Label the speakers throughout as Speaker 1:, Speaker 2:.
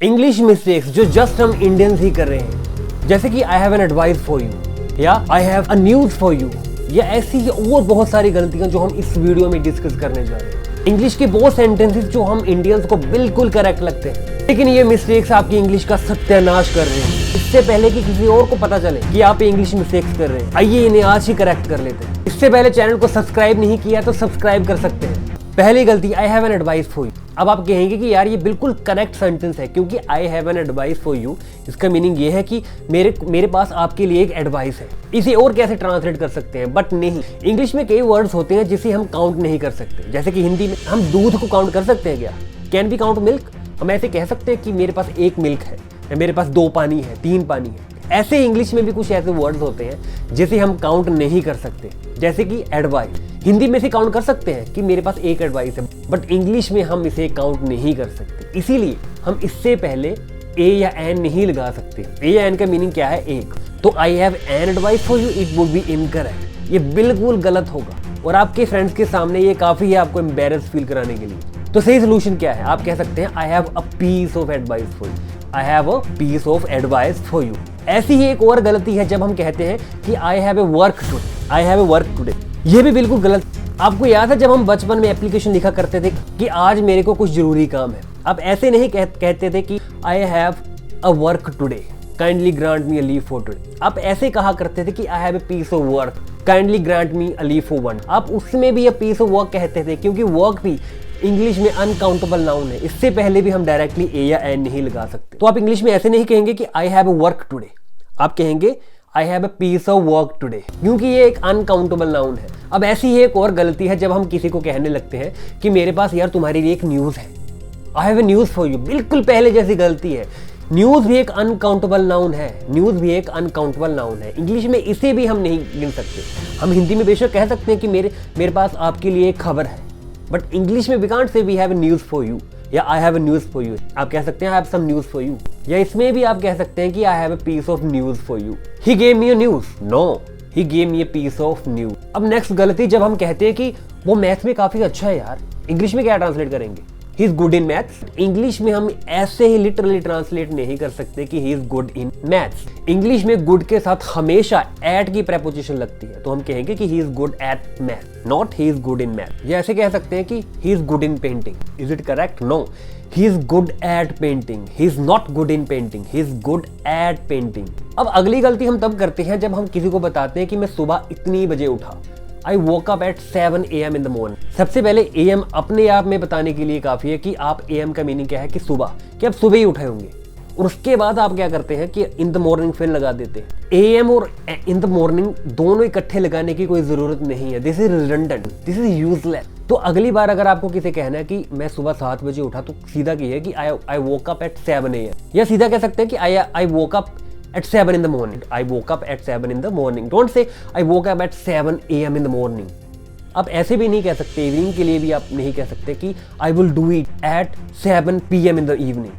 Speaker 1: English mistakes जो just हम Indians ही कर रहे हैं, जैसे कि I have an advice for you या I have a news for you, या ऐसी ही और बहुत सारी गलतियां जो हम इस वीडियो में डिस्कस करने जा रहे हैं। इंग्लिश के बहुत सेंटेंसेस जो हम इंडियंस को बिल्कुल करेक्ट लगते हैं, लेकिन ये मिस्टेक्स आपकी इंग्लिश का सत्यानाश कर रहे हैं। इससे पहले कि किसी और को पता चले कि आप इंग्लिश मिस्टेक्स कर रहे हैं, आइए इन्हें आज ही करेक्ट कर लेते हैं। इससे पहले चैनल को सब्सक्राइब नहीं किया तो सब्सक्राइब कर सकते हैं। पहली गलती, आई have an advice for you. अब आप कहेंगे कि यार ये बिल्कुल करेक्ट सेंटेंस है, क्योंकि आई have an advice for you इसका मीनिंग ये है कि मेरे पास आपके लिए एक एडवाइस है। इसे और कैसे ट्रांसलेट कर सकते हैं, बट नहीं। इंग्लिश में कई वर्ड्स होते हैं जिसे हम काउंट नहीं कर सकते, जैसे कि हिंदी में हम दूध को काउंट कर सकते हैं क्या? Can we count milk? हम ऐसे कह सकते हैं कि मेरे पास एक मिल्क है, या मेरे पास 2 पानी है, 3 पानी है। ऐसे इंग्लिश में भी कुछ ऐसे वर्ड्स होते हैं जिसे हम काउंट नहीं कर सकते, जैसे कि एडवाइस। हिंदी में से काउंट कर सकते हैं कि मेरे पास एक एडवाइस है, बट इंग्लिश में हम इसे काउंट नहीं कर सकते। इसीलिए हम इससे पहले ए या एन नहीं लगा सकते। ए या एन का मीनिंग क्या है? एक। तो आई have an advice for you, it would be incorrect. ये बिल्कुल गलत होगा और आपके फ्रेंड्स के सामने ये काफी है आपको एम्बैरेस फील कराने के लिए। तो सही सोल्यूशन क्या है? आप कह सकते हैं I have a piece of advice for you, I have a piece of advice for you. ऐसी ही एक और गलती है जब हम कहते हैं कि I have a work today, I have a work today. ये भी बिल्कुल गलत। आपको याद है जब हम बचपन में एप्लीकेशन लिखा करते थे कि आज मेरे को कुछ जरूरी काम है, आप ऐसे नहीं कहते थे कि I have a work today, kindly grant me a leave for today. आप ऐसे कहा करते थे कि I have a piece of work, kindly grant me a leave for one. आप उसमें भी अ पीस ऑफ वर्क कहते थे, क्योंकि वर्क भी इंग्लिश में अनकाउंटेबल नाउन है। इससे पहले भी हम डायरेक्टली ए या एन नहीं लगा सकते। तो आप इंग्लिश में ऐसे नहीं कहेंगे कि I have a work today, आप कहेंगे I have a piece of work today, क्योंकि ये एक अनकाउंटेबल नाउन है। अब ऐसी ही एक और गलती है जब हम किसी को कहने लगते हैं कि मेरे पास यार तुम्हारे लिए एक न्यूज़ है, आई have a news for you. बिल्कुल पहले जैसी गलती है। न्यूज़ भी एक अनकाउंटेबल नाउन है, न्यूज़ भी एक अनकाउंटेबल नाउन है। इंग्लिश में इसे भी हम नहीं गिन सकते। हम हिंदी में बेशक कह सकते हैं कि मेरे पास आपके लिए एक खबर है, बट इंग्लिश में we can't say we have a news for you या I have a news for you. आप कह सकते हैं I have some news for you, या इसमें भी आप कह सकते हैं कि I have a piece of news for you. He gave me a news, no, he gave me a piece of news. अब नेक्स्ट गलती, जब हम कहते हैं कि वो मैथ्स में काफी अच्छा है यार, इंग्लिश में क्या ट्रांसलेट करेंगे? ही is good in maths. English में हम ऐसे ही लिटरली ट्रांसलेट नहीं कर सकते कि he is good in maths. English में गुड के साथ हमेशा एट की प्रेपोजिशन लगती है, तो हम कहेंगे कि he is good at math, not he is good in math. या ऐसे कह सकते हैं कि he is good in painting. Is it correct? No, he is good at painting, he is not good in painting, he is good at painting। अब अगली गलती हम तब करते हैं जब हम किसी को बताते हैं कि मैं सुबह इतनी बजे उठा, I woke up at 7 AM in the morning। सबसे पहले AM अपने आप में बताने के लिए काफी है कि आप AM का मीनिंग क्या है, कि सुबह, कि आप सुबह ही उठे होंगे। और उसके बाद आप क्या करते हैं कि इन द मॉर्निंग फिर लगा देते हैं। AM और इन द मॉर्निंग दोनों इकट्ठे लगाने की कोई जरूरत नहीं है। This is redundant, this is useless. तो अगली बार अगर आपको किसी कहना है कि मैं सुबह 7 बजे उठा, तो सीधा कहिए कि I woke up at 7 AM, या सीधा कह सकते हैं कि I woke up at 7 in the morning, I woke up at 7 in the morning। Don't say I woke up at 7 AM in the morning। आप ऐसे भी नहीं कह सकते, इवनिंग के लिए भी आप नहीं कह सकते कि I will do it at 7 PM in the evening,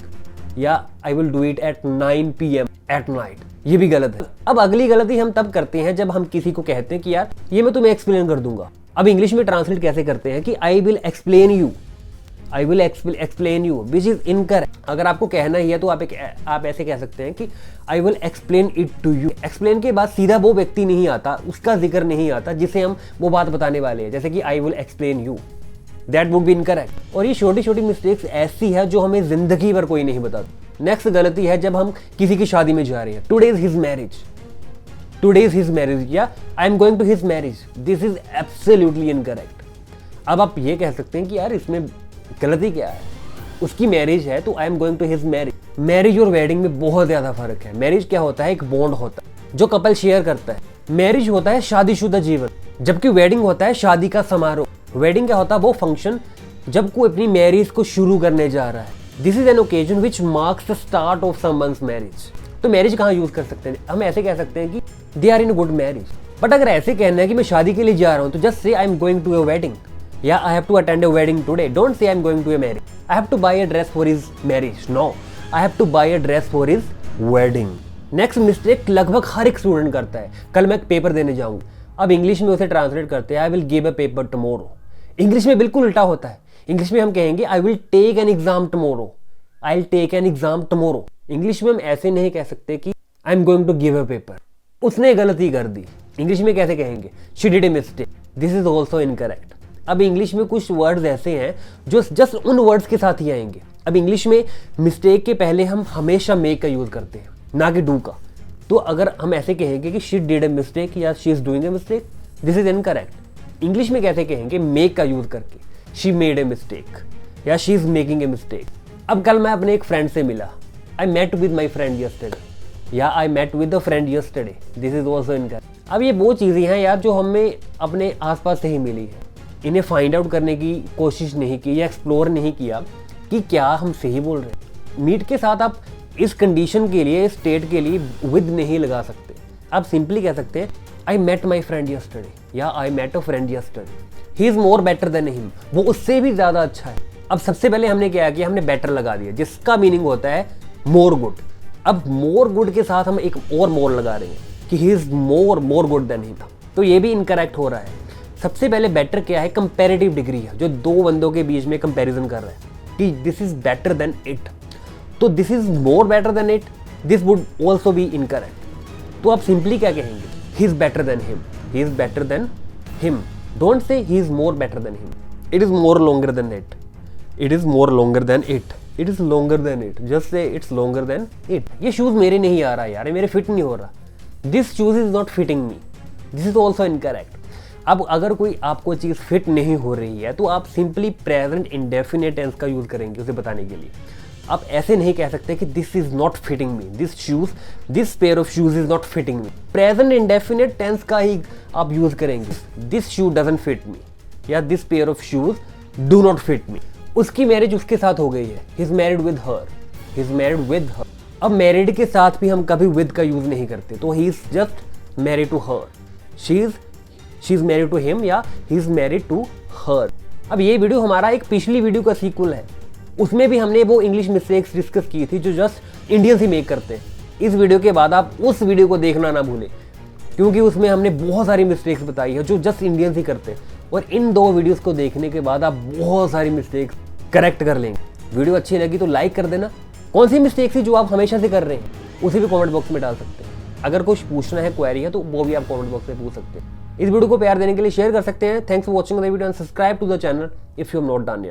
Speaker 1: या I will do it at 9 PM at night। ये भी गलत है। अब अगली गलती हम तब करते हैं जब हम किसी को कहते हैं कि यार ये मैं तुम्हें एक्सप्लेन कर दूंगा। अब इंग्लिश में ट्रांसलेट कैसे करते हैं कि I will explain you, I will explain you, which is incorrect। अगर आपको कहना ही है तो आप ऐसे कह सकते हैं कि I will explain it to you। explain के बाद सीधा वो व्यक्ति नहीं आता, उसका जिक्र नहीं आता जिसे हम वो बात बताने वाले हैं, जैसे कि I will explain you, that would be incorrect। और ये छोटी छोटी मिस्टेक्स ऐसी है जो हमें जिंदगी भर कोई नहीं बताता। नेक्स्ट गलती है जब हम किसी की शादी में जा रहे हैं, today is his marriage, today is his marriage, या I am going to his marriage. This is absolutely incorrect. अब आप ये कह सकते हैं कि यार इसमें गलती क्या है, उसकी मैरिज है तो I am going to his marriage. Marriage और वेडिंग में बहुत ज्यादा फर्क है। मैरिज क्या होता है? एक बॉन्ड होता है जो कपल शेयर करता है। मैरिज होता है शादीशुदा जीवन, जबकि वेडिंग होता है शादी का समारोह। वेडिंग क्या होता है? वो फंक्शन जब कोई अपनी मैरिज को शुरू करने जा रहा है। This is an occasion which marks the start of someone's marriage. तो मैरिज कहाँ यूज कर सकते हैं? हम ऐसे कह सकते हैं कि they are in good marriage. But अगर ऐसे कहना है कि मैं शादी के लिए जा रहा हूँ, तो just say I am going to a wedding, या I have to attend a wedding today। Don't say I'm going to a marriage, I have to buy a dress for his marriage। No, I have to buy a dress for his wedding। Next mistake लगभग हर एक student करता है। कल मैं एक paper देने जाऊंगा, अब इंग्लिश में उसे ट्रांसलेट करते हैं I will give a paper tomorrow. English में बिल्कुल उल्टा होता है। इंग्लिश में हम कहेंगे I will take an exam tomorrow, I will take an exam tomorrow. English में हम ऐसे नहीं कह सकते कि I am going to give a paper, उसने गलती कर दी। इंग्लिश में कैसे कहेंगे, she did a mistake, this is also incorrect. अब इंग्लिश में कुछ वर्ड्स ऐसे हैं जो जस्ट उन वर्ड्स के साथ ही आएंगे। अब इंग्लिश में मिस्टेक के पहले हम हमेशा मेक का यूज करते हैं, ना कि डू का। तो अगर हम ऐसे कहेंगे कि शी डिड ए मिस्टेक या she is doing a mistake, this is incorrect. English में कैसे कहेंगे, मेक का यूज करके, शी मेड ए मिस्टेक या she is making a mistake. अब कल मैं अपने एक फ्रेंड से मिला, I met with my friend yesterday या I met with the friend yesterday, this is also incorrect. अब ये वो चीज़ें हैं यार जो हमें अपने आसपास से ही मिली है, इन्हें फाइंड आउट करने की कोशिश नहीं की या एक्सप्लोर नहीं किया कि क्या हम सही बोल रहे हैं। मीट के साथ आप इस कंडीशन के लिए, स्टेट के लिए विद नहीं लगा सकते। आप सिंपली कह सकते हैं I met my friend yesterday या I met a friend yesterday, he is more better than him, वो उससे भी ज़्यादा अच्छा है। अब सबसे पहले हमने क्या किया, हमने बेटर लगा दिया जिसका मीनिंग होता है मोर गुड। अब मोर गुड के साथ हम एक और मोर लगा रहे हैं कि he is more good than him, तो ये भी इनकरेक्ट हो रहा है। सबसे पहले बेटर क्या है, कंपैरेटिव डिग्री है, जो दो बंदों के बीच में कंपैरिजन कर रहा है कि this is better than it, तो this is more better than it, this would also be incorrect. तो आप सिंपली क्या कहेंगे, he is better than him, he is better than him, don't say he is more better than him, it is more longer than it, it is more longer than it, it is longer than it, just say it's longer than it. ये shoes मेरे नहीं आ रहा यार, ये मेरे fit नहीं हो रहा, this shoes is not fitting me, this is also incorrect. अब अगर कोई आपको चीज़ फिट नहीं हो रही है तो आप सिंपली प्रेजेंट इंडेफिनिट टेंस का यूज़ करेंगे उसे बताने के लिए। आप ऐसे नहीं कह सकते कि this is not fitting me, this pair of shoes is not fitting me. Present indefinite tense का ही आप यूज़ करेंगे, this shoe doesn't fit me या this pair of shoes do not fit me. उसकी मैरिज उसके साथ हो गई है, he is married with her, he is married with her. अब मैरिड के साथ भी हम कभी विद का यूज़ नहीं करते, तो he is just married to her, she is married to him या he is married to her. अब ये वीडियो हमारा एक पिछली वीडियो का सीक्वल है, उसमें भी हमने वो इंग्लिश मिस्टेक्स डिस्कस की थी जो जस्ट इंडियंस ही मेक करते हैं। इस वीडियो के बाद आप उस वीडियो को देखना ना भूलें, क्योंकि उसमें हमने बहुत सारी मिस्टेक्स बताई है जो जस्ट इंडियंस ही करते हैं, और इन दो वीडियोस को देखने के बाद आप बहुत सारी मिस्टेक्स करेक्ट कर लेंगे। वीडियो अच्छी लगी तो लाइक कर देना। कौन सी मिस्टेक्स थी जो आप हमेशा से कर रहे हैं उसे भी कमेंट बॉक्स में डाल सकते हैं। अगर कुछ पूछना है, क्वेरी है, तो वो भी आप कमेंट बॉक्स में पूछ सकते हैं। इस वीडियो को प्यार देने के लिए शेयर कर सकते हैं। Thanks for watching the video and subscribe to the channel if you have not done yet.